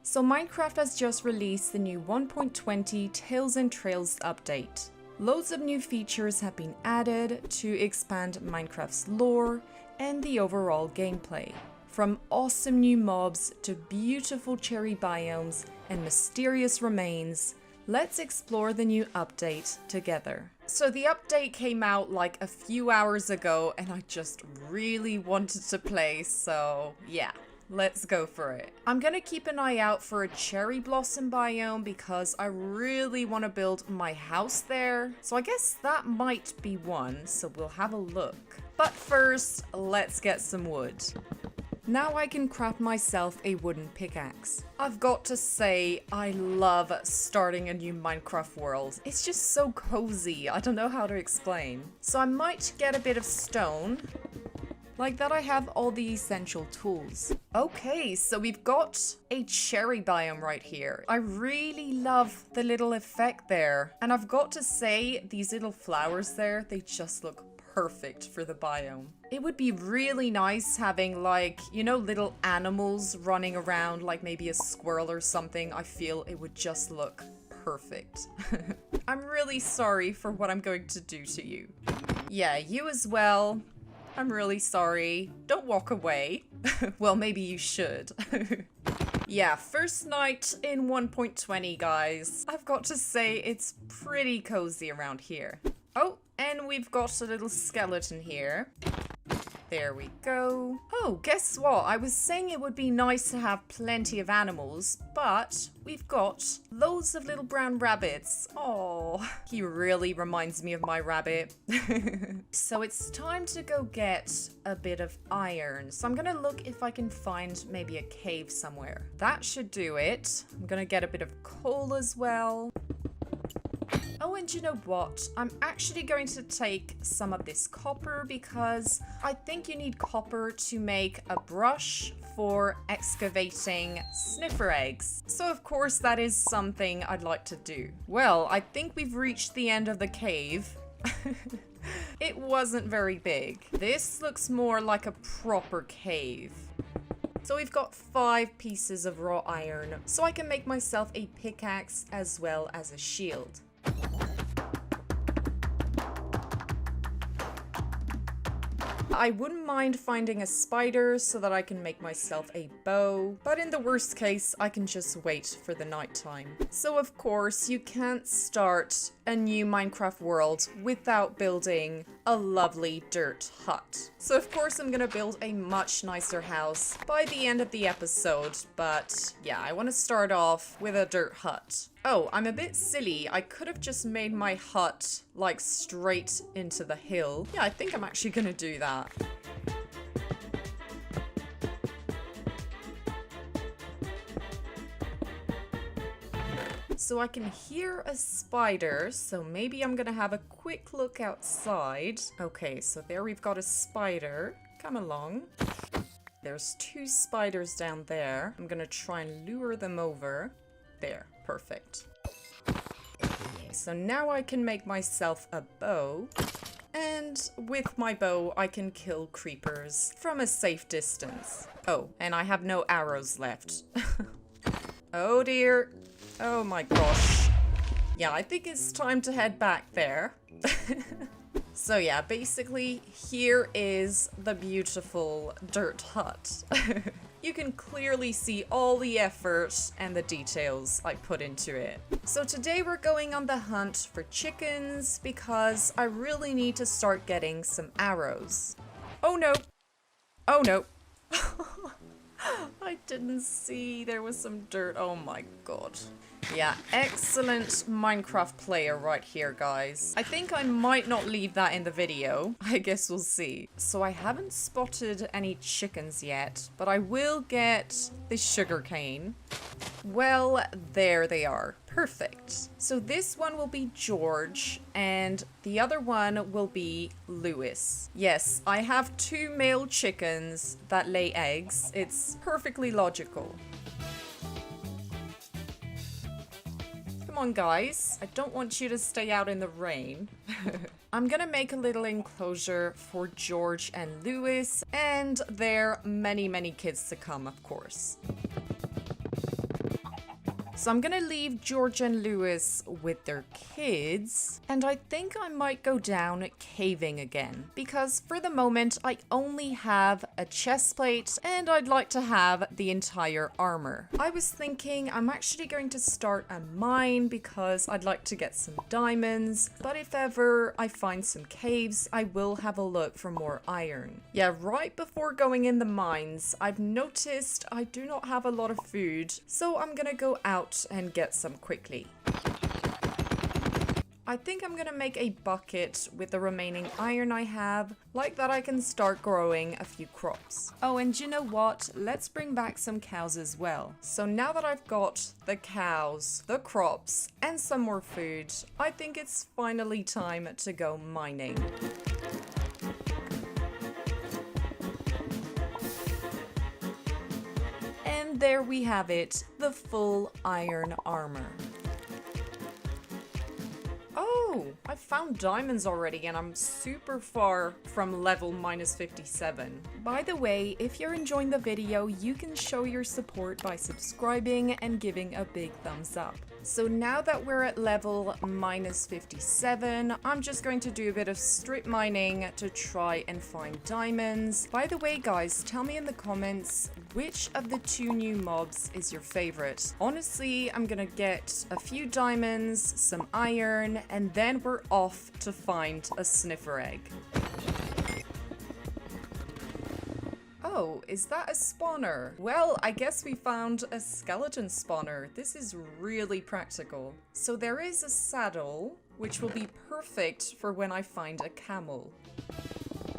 So Minecraft has just released the new 1.20 Tales and Trails update. Loads of new features have been added to expand Minecraft's lore and the overall gameplay. From awesome new mobs to beautiful cherry biomes and mysterious remains, let's explore the new update together. So the update came out like a few hours ago and I just really wanted to play, so yeah. Let's go for it. I'm gonna keep an eye out for a cherry blossom biome because I really want to build my house there. So I guess that might be one, so we'll have a look. But first, let's get some wood. Now I can craft myself a wooden pickaxe. I've got to say, I love starting a new Minecraft world. It's just so cozy, I don't know how to explain. So I might get a bit of stone. Like that I have all the essential tools. Okay, so we've got a cherry biome right here. I really love the little effect there. And I've got to say, these little flowers there, they just look perfect for the biome. It would be really nice having like, you know, little animals running around, like maybe a squirrel or something. I feel it would just look perfect. I'm really sorry for what I'm going to do to you. Yeah, you as well. I'm really sorry. Don't walk away. Well, maybe you should. Yeah, first night in 1.20, guys. I've got to say, it's pretty cozy around here. Oh, and we've got a little skeleton here. There we go. Oh, guess what? I was saying it would be nice to have plenty of animals, but we've got loads of little brown rabbits. Oh, he really reminds me of my rabbit. So it's time to go get a bit of iron. So I'm gonna look if I can find maybe a cave somewhere. That should do it. I'm gonna get a bit of coal as well. Oh, and you know what? I'm actually going to take some of this copper because I think you need copper to make a brush for excavating sniffer eggs. So of course that is something I'd like to do. Well, I think we've reached the end of the cave. It wasn't very big. This looks more like a proper cave. So we've got 5 pieces of raw iron, so I can make myself a pickaxe as well as a shield. I wouldn't mind finding a spider so that I can make myself a bow, but in the worst case, I can just wait for the nighttime. So of course, you can't start a new Minecraft world without building a lovely dirt hut. So of course, I'm gonna build a much nicer house by the end of the episode, but yeah, I want to start off with a dirt hut. Oh, I'm a bit silly. I could have just made my hut like straight into the hill. Yeah, I think I'm actually gonna do that. So I can hear a spider, so maybe I'm gonna have a quick look outside. Okay, so there we've got a spider. Come along. There's 2 spiders down there. I'm gonna try and lure them over. There, perfect. So now I can make myself a bow. And with my bow, I can kill creepers from a safe distance. Oh, and I have no arrows left. Oh dear. Oh my gosh. Yeah, I think it's time to head back there. So yeah, basically, here is the beautiful dirt hut. You can clearly see all the effort and the details I put into it. So today we're going on the hunt for chickens because I really need to start getting some arrows. Oh no. Oh no. I didn't see there was some dirt. Oh my god. Yeah, excellent Minecraft player right here, guys. I think I might not leave that in the video. I guess we'll see. So I haven't spotted any chickens yet, but I will get the sugarcane. Well, there they are. Perfect. So this one will be George, and the other one will be Lewis. Yes, I have 2 male chickens that lay eggs. It's perfectly logical. Come on, guys. I don't want you to stay out in the rain. I'm gonna make a little enclosure for George and Lewis, and their many, many kids to come, of course. So I'm gonna leave George and Lewis with their kids, and I think I might go down caving again, because for the moment I only have a chest plate and I'd like to have the entire armor. I was thinking I'm actually going to start a mine because I'd like to get some diamonds, but if ever I find some caves, I will have a look for more iron. Yeah, right before going in the mines, I've noticed I do not have a lot of food, so I'm gonna go out and get some quickly. I think I'm gonna make a bucket with the remaining iron I have, like that I can start growing a few crops. Oh, and you know what? Let's bring back some cows as well. So now that I've got the cows, the crops, and some more food, I think it's finally time to go mining. And there we have it, the full iron armor. Oh, I found diamonds already and I'm super far from level -57. By the way, if you're enjoying the video, you can show your support by subscribing and giving a big thumbs up. So now that we're at level -57, I'm just going to do a bit of strip mining to try and find diamonds. By the way, guys, tell me in the comments which of the 2 new mobs is your favorite. Honestly, I'm gonna get a few diamonds, some iron, and then we're off to find a sniffer egg. Oh, is that a spawner? Well, I guess we found a skeleton spawner. This is really practical. So there is a saddle, which will be perfect for when I find a camel.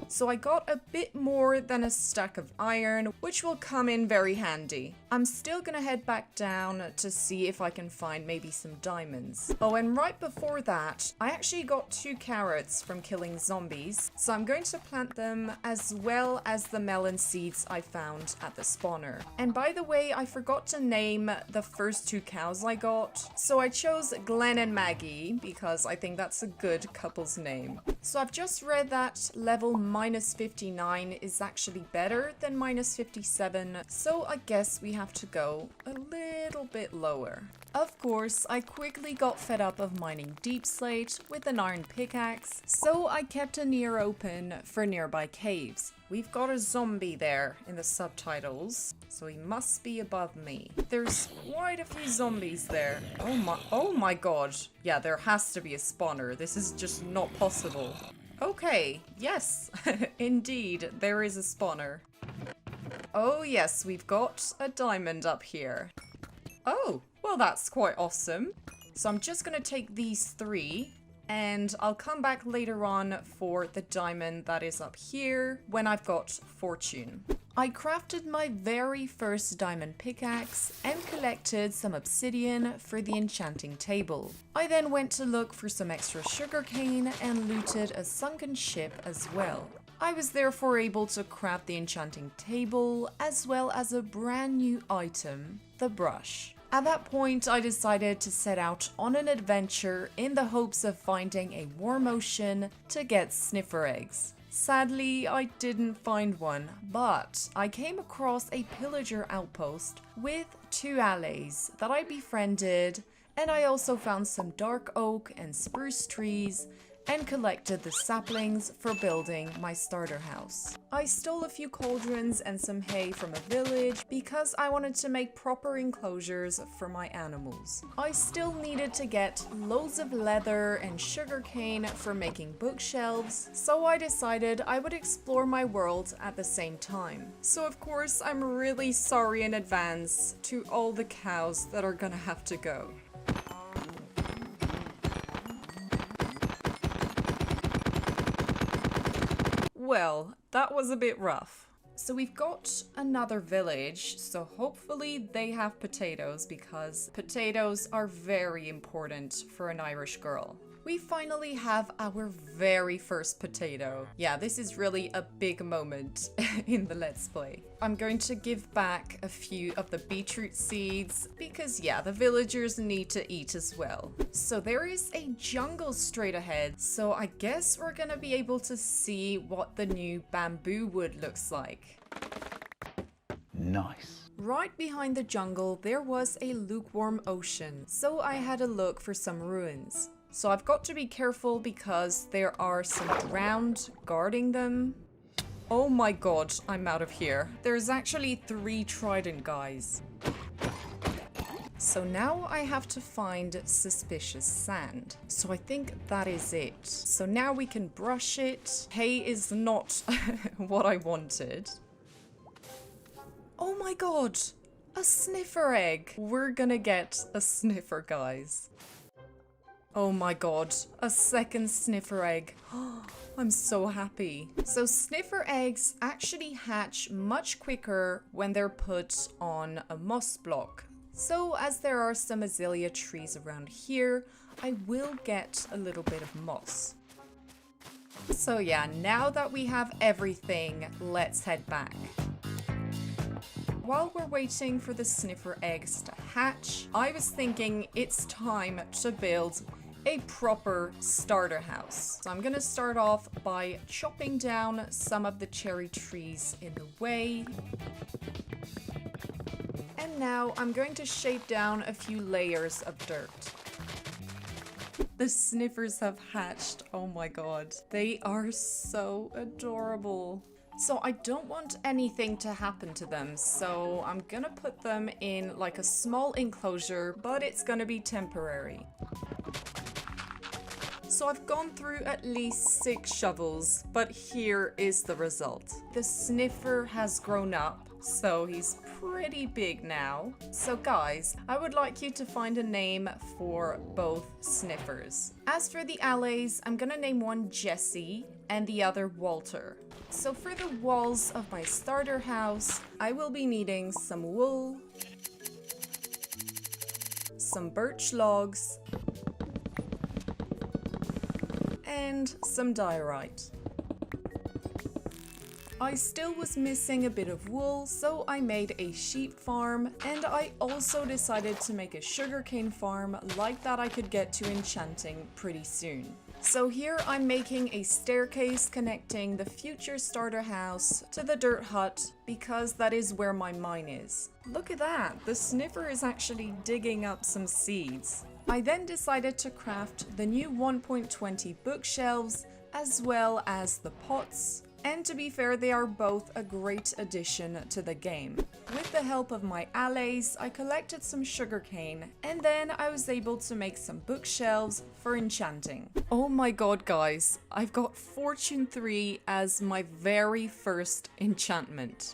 So I got a bit more than a stack of iron, which will come in very handy. I'm still gonna head back down to see if I can find maybe some diamonds. Oh, and right before that, I actually got 2 carrots from killing zombies, so I'm going to plant them as well as the melon seeds I found at the spawner. And by the way, I forgot to name the first 2 cows I got, so I chose Glenn and Maggie because I think that's a good couple's name. So I've just read that level -59 is actually better than -57, so I guess we have to go a little bit lower. Of course, I quickly got fed up of mining deep slate with an iron pickaxe, so I kept an ear open for nearby caves. We've got a zombie there in the subtitles, so he must be above me. There's quite a few zombies there. Oh my god. Yeah, there has to be a spawner. This is just not possible. Okay, yes, indeed, there is a spawner. Oh yes, we've got a diamond up here. Oh, well that's quite awesome. So I'm just gonna take these 3, and I'll come back later on for the diamond that is up here when I've got fortune. I crafted my very first diamond pickaxe and collected some obsidian for the enchanting table. I then went to look for some extra sugarcane and looted a sunken ship as well. I was therefore able to craft the enchanting table as well as a brand new item, the brush. At that point, I decided to set out on an adventure in the hopes of finding a warm ocean to get sniffer eggs. Sadly, I didn't find one, but I came across a pillager outpost with 2 allies that I befriended, and I also found some dark oak and spruce trees and collected the saplings for building my starter house. I stole a few cauldrons and some hay from a village because I wanted to make proper enclosures for my animals. I still needed to get loads of leather and sugarcane for making bookshelves, so I decided I would explore my world at the same time. So of course, I'm really sorry in advance to all the cows that are gonna have to go. Well, that was a bit rough. So we've got another village, so hopefully they have potatoes because potatoes are very important for an Irish girl. We finally have our very first potato. Yeah, this is really a big moment in the Let's Play. I'm going to give back a few of the beetroot seeds because yeah, the villagers need to eat as well. So there is a jungle straight ahead, so I guess we're gonna be able to see what the new bamboo wood looks like. Nice. Right behind the jungle, there was a lukewarm ocean, so I had a look for some ruins. So I've got to be careful because there are some drowned guarding them. Oh my god, I'm out of here. There's actually 3 trident guys. So now I have to find suspicious sand. So I think that is it. So now we can brush it. Hay is not what I wanted. Oh my god! A sniffer egg! We're gonna get a sniffer, guys. Oh my god, a second sniffer egg. I'm so happy. So sniffer eggs actually hatch much quicker when they're put on a moss block. So as there are some azalea trees around here, I will get a little bit of moss. So yeah, now that we have everything, let's head back. While we're waiting for the sniffer eggs to hatch, I was thinking it's time to build a proper starter house. So I'm gonna start off by chopping down some of the cherry trees in the way. And now I'm going to shape down a few layers of dirt. The sniffers have hatched. Oh my god. They are so adorable. So I don't want anything to happen to them, so I'm gonna put them in like a small enclosure, but it's gonna be temporary. So I've gone through at least 6 shovels, but here is the result. The sniffer has grown up, so he's pretty big now. So guys, I would like you to find a name for both sniffers. As for the allies, I'm gonna name one Jesse and the other Walter. So for the walls of my starter house, I will be needing some wool, some birch logs, and some diorite. I still was missing a bit of wool, so I made a sheep farm, and I also decided to make a sugarcane farm like that I could get to enchanting pretty soon. So here I'm making a staircase connecting the future starter house to the dirt hut because that is where my mine is. Look at that, the sniffer is actually digging up some seeds. I then decided to craft the new 1.20 bookshelves as well as the pots. And to be fair, they are both a great addition to the game. With the help of my allies, I collected some sugarcane, and then I was able to make some bookshelves for enchanting. Oh my god, guys, I've got Fortune 3 as my very first enchantment.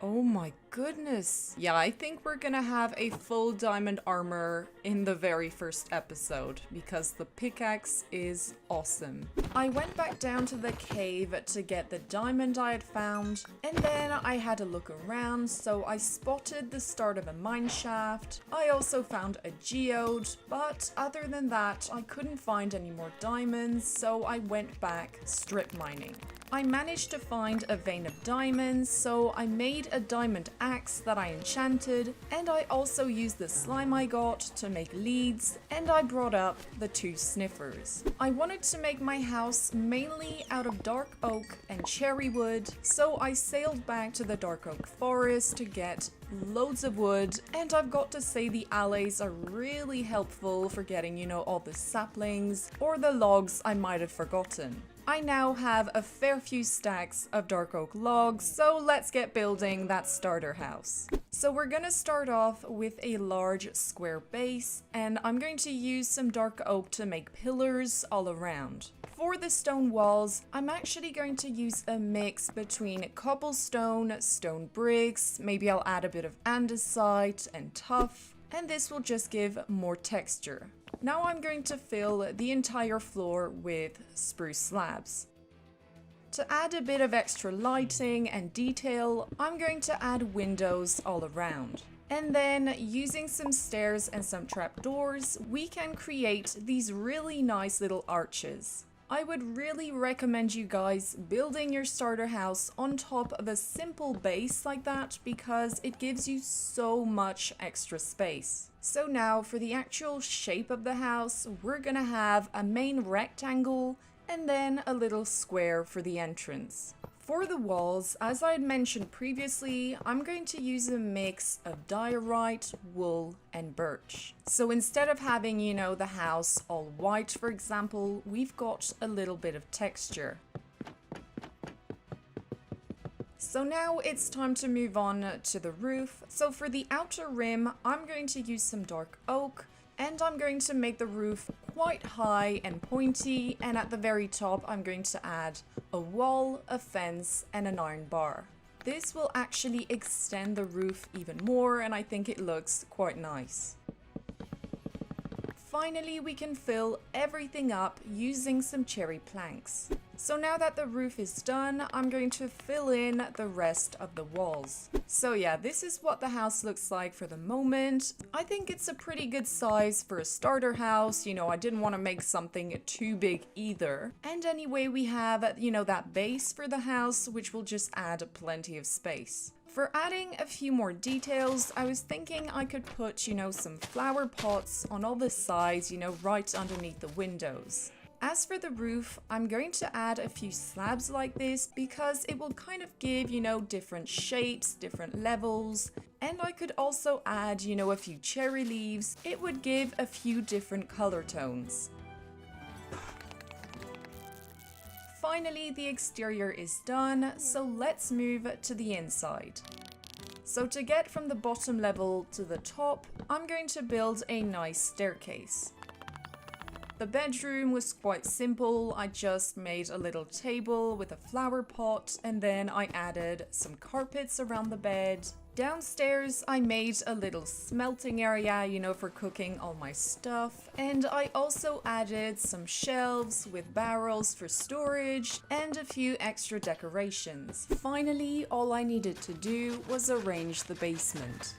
Oh my goodness. Yeah, I think we're gonna have a full diamond armor in the very first episode because the pickaxe is awesome. I went back down to the cave to get the diamond I had found, and then I had a look around, so I spotted the start of a mine shaft. I also found a geode, but other than that, I couldn't find any more diamonds, so I went back strip mining. I managed to find a vein of diamonds, so I made a diamond axe that I enchanted, and I also used the slime I got to make leads, and I brought up the 2 sniffers. I wanted to make my house mainly out of dark oak and cherry wood, so I sailed back to the dark oak forest to get loads of wood, and I've got to say the allies are really helpful for getting, you know, all the saplings or the logs I might have forgotten. I now have a fair few stacks of dark oak logs, so let's get building that starter house. So we're gonna start off with a large square base, and I'm going to use some dark oak to make pillars all around. For the stone walls, I'm actually going to use a mix between cobblestone, stone bricks, maybe I'll add a bit of andesite and tuff, and this will just give more texture. Now I'm going to fill the entire floor with spruce slabs. To add a bit of extra lighting and detail, I'm going to add windows all around. And then, using some stairs and some trapdoors, we can create these really nice little arches. I would really recommend you guys building your starter house on top of a simple base like that because it gives you so much extra space. So now for the actual shape of the house, we're gonna have a main rectangle and then a little square for the entrance. For the walls, as I had mentioned previously, I'm going to use a mix of diorite, wool, and birch. So instead of having, the house all white, for example, we've got a little bit of texture. So now it's time to move on to the roof. So for the outer rim, I'm going to use some dark oak, and I'm going to make the roof quite high and pointy, and at the very top I'm going to add a wall, a fence, and an iron bar. This will actually extend the roof even more, and I think it looks quite nice. Finally, we can fill everything up using some cherry planks. So now that the roof is done, I'm going to fill in the rest of the walls. So yeah, this is what the house looks like for the moment. I think it's a pretty good size for a starter house. I didn't want to make something too big either. And anyway, we have, that base for the house, which will just add plenty of space. For adding a few more details, I was thinking I could put, some flower pots on all the sides, right underneath the windows. As for the roof, I'm going to add a few slabs like this because it will kind of give, different shapes, different levels. And I could also add, a few cherry leaves. It would give a few different color tones. Finally, the exterior is done, so let's move to the inside. So to get from the bottom level to the top, I'm going to build a nice staircase. The bedroom was quite simple. I just made a little table with a flower pot, and then I added some carpets around the bed. Downstairs, I made a little smelting area, for cooking all my stuff. And I also added some shelves with barrels for storage and a few extra decorations. Finally, all I needed to do was arrange the basement.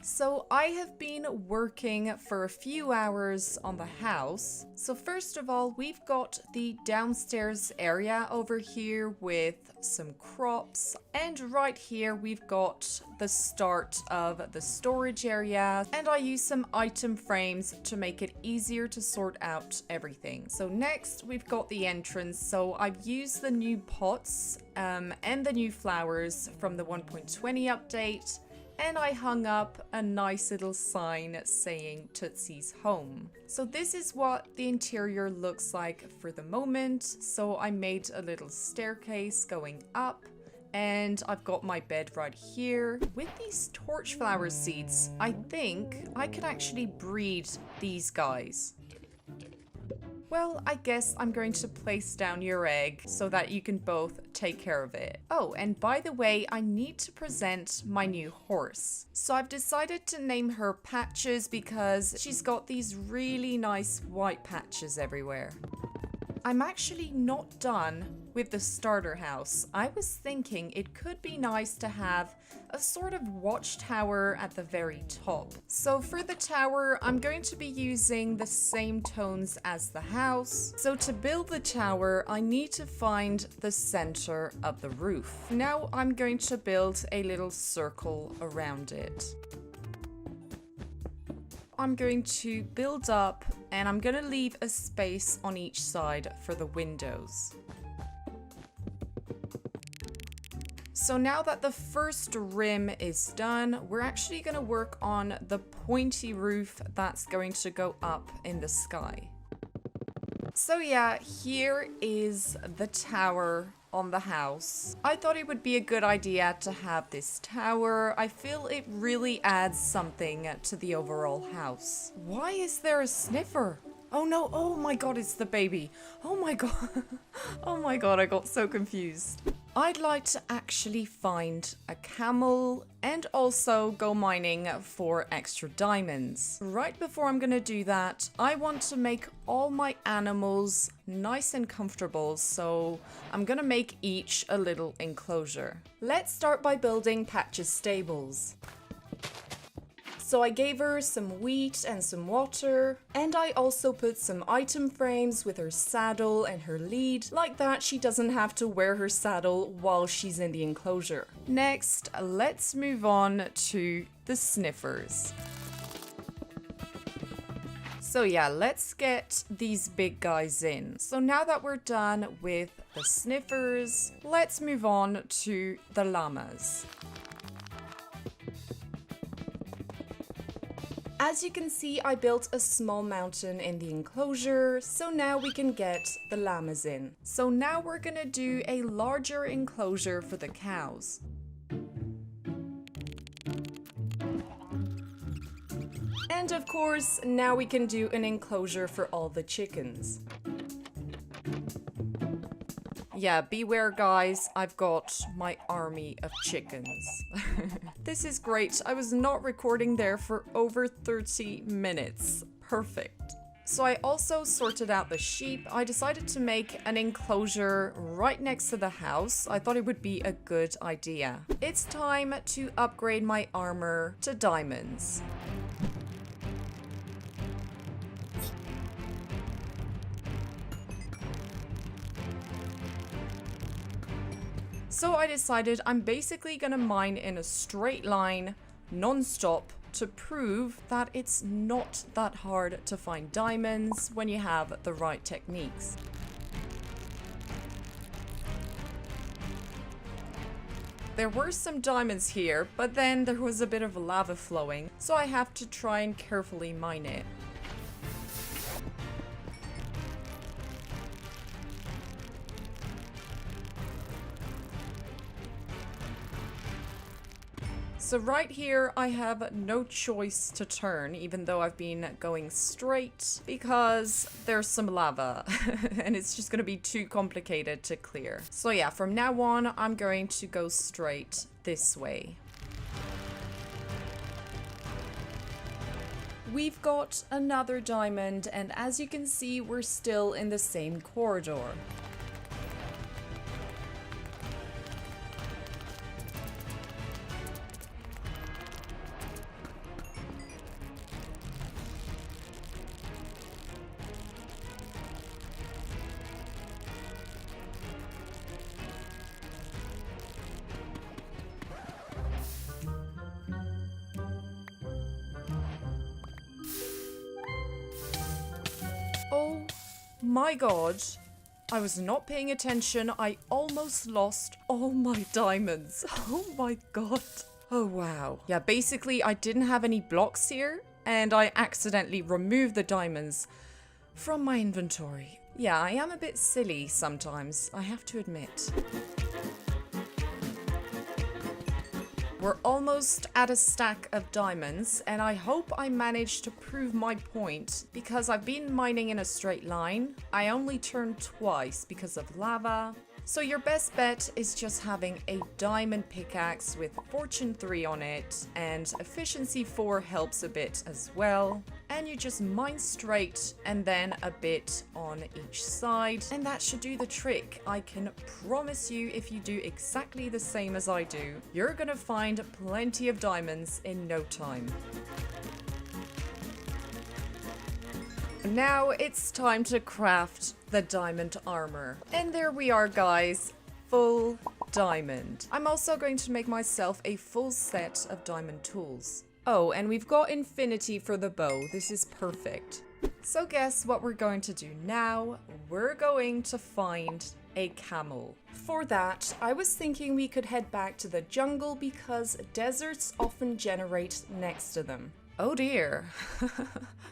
So I have been working for a few hours on the house. So first of all, we've got the downstairs area over here with some crops. And right here, we've got the start of the storage area. And I use some item frames to make it easier to sort out everything. So next, we've got the entrance. So I've used the new pots and the new flowers from the 1.20 update. And I hung up a nice little sign saying Tootsie's Home. So this is what the interior looks like for the moment. So I made a little staircase going up, and I've got my bed right here. With these torch flower seeds, I think I could actually breed these guys. Well, I guess I'm going to place down your egg so that you can both take care of it. Oh, and by the way, I need to present my new horse. So I've decided to name her Patches because she's got these really nice white patches everywhere. I'm actually not done with the starter house. I was thinking it could be nice to have a sort of watchtower at the very top. So for the tower, I'm going to be using the same tones as the house. So to build the tower, I need to find the center of the roof. Now I'm going to build a little circle around it. I'm going to build up, and I'm going to leave a space on each side for the windows. So now that the first rim is done, we're actually going to work on the pointy roof that's going to go up in the sky. So yeah, here is the tower on the house. I thought it would be a good idea to have this tower. I feel it really adds something to the overall house. Why is there a sniffer? Oh no, oh my god, it's the baby. Oh my god. Oh my god, I got so confused. I'd like to actually find a camel and also go mining for extra diamonds. Right before I'm gonna do that, I want to make all my animals nice and comfortable, so I'm gonna make each a little enclosure. Let's start by building Patches' stables. So I gave her some wheat and some water, and I also put some item frames with her saddle and her lead. Like that, she doesn't have to wear her saddle while she's in the enclosure. Next, let's move on to the sniffers. So So yeah, let's get these big guys in. So now that we're done with the sniffers, let's move on to the llamas. As you can see, I built a small mountain in the enclosure, so now we can get the llamas in. So now we're gonna do a larger enclosure for the cows. And of course, now we can do an enclosure for all the chickens. Yeah, beware guys, I've got my army of chickens. This is great. I was not recording there for over 30 minutes. Perfect. So I also sorted out the sheep. I decided to make an enclosure right next to the house. I thought it would be a good idea. It's time to upgrade my armor to diamonds. So I decided I'm basically gonna mine in a straight line, non-stop, to prove that it's not that hard to find diamonds when you have the right techniques. There were some diamonds here, but then there was a bit of lava flowing, so I have to try and carefully mine it. So right here, I have no choice to turn, even though I've been going straight, because there's some lava, and it's just going to be too complicated to clear. So yeah, from now on, I'm going to go straight this way. We've got another diamond, and as you can see, we're still in the same corridor. Oh my god, I was not paying attention. I almost lost all my diamonds. Oh my god. Oh wow. Yeah, basically I didn't have any blocks here and I accidentally removed the diamonds from my inventory. Yeah, I am a bit silly sometimes, I have to admit. We're almost at a stack of diamonds, and I hope I managed to prove my point, because I've been mining in a straight line. I only turned twice because of lava. So your best bet is just having a diamond pickaxe with Fortune 3 on it, and Efficiency 4 helps a bit as well. And you just mine straight and then a bit on each side, and that should do the trick. I can promise you, if you do exactly the same as I do, you're gonna find plenty of diamonds in no time. Now it's time to craft the diamond armor. And there we are, guys. Full diamond. I'm also going to make myself a full set of diamond tools. Oh, and we've got infinity for the bow. This is perfect. So guess what we're going to do now? We're going to find a camel. For that, I was thinking we could head back to the jungle because deserts often generate next to them. Oh dear.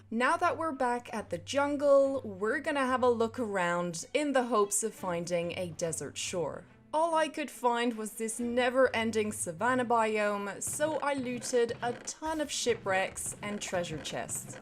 Now that we're back at the jungle, we're gonna have a look around in the hopes of finding a desert shore. All I could find was this never-ending savanna biome, so I looted a ton of shipwrecks and treasure chests.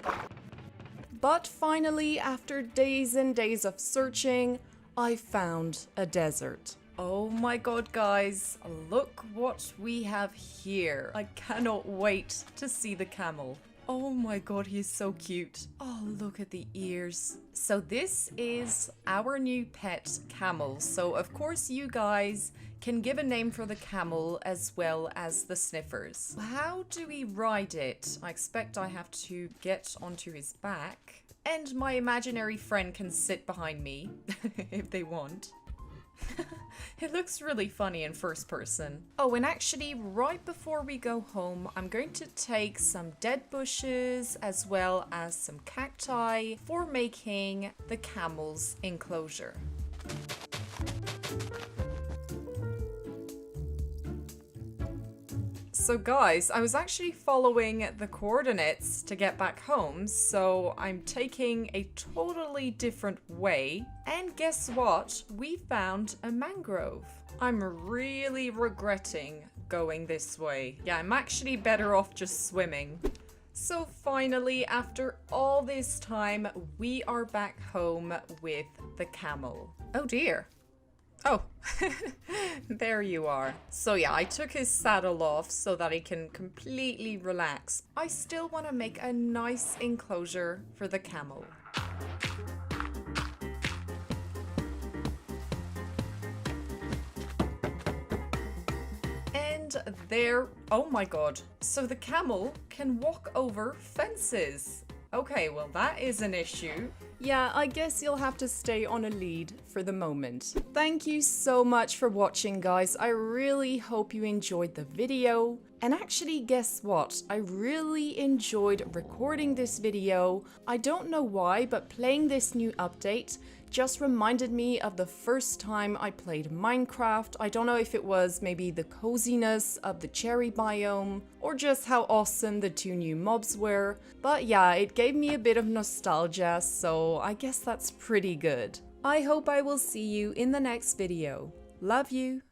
But finally, after days and days of searching, I found a desert. Oh my god, guys, look what we have here. I cannot wait to see the camel. Oh my god, he is so cute. Oh, look at the ears. So this is our new pet camel. So of course you guys can give a name for the camel as well as the sniffers. How do we ride it? I expect I have to get onto his back. And my imaginary friend can sit behind me if they want. It looks really funny in first person. Oh, and actually, right before we go home, I'm going to take some dead bushes as well as some cacti for making the camel's enclosure. So guys, I was actually following the coordinates to get back home, so I'm taking a totally different way. And guess what? We found a mangrove. I'm really regretting going this way. Yeah, I'm actually better off just swimming. So finally, after all this time, we are back home with the camel. Oh dear. Oh, there you are. So yeah, I took his saddle off so that he can completely relax. I still want to make a nice enclosure for the camel. And there, oh my god. So the camel can walk over fences. Okay, well that is an issue. Yeah, I guess you'll have to stay on a lead for the moment. Thank you so much for watching, guys. I really hope you enjoyed the video. And actually, guess what? I really enjoyed recording this video. I don't know why, but playing this new update just reminded me of the first time I played Minecraft. I don't know if it was maybe the coziness of the cherry biome or just how awesome the 2 new mobs were. But yeah, it gave me a bit of nostalgia, so I guess that's pretty good. I hope I will see you in the next video. Love you!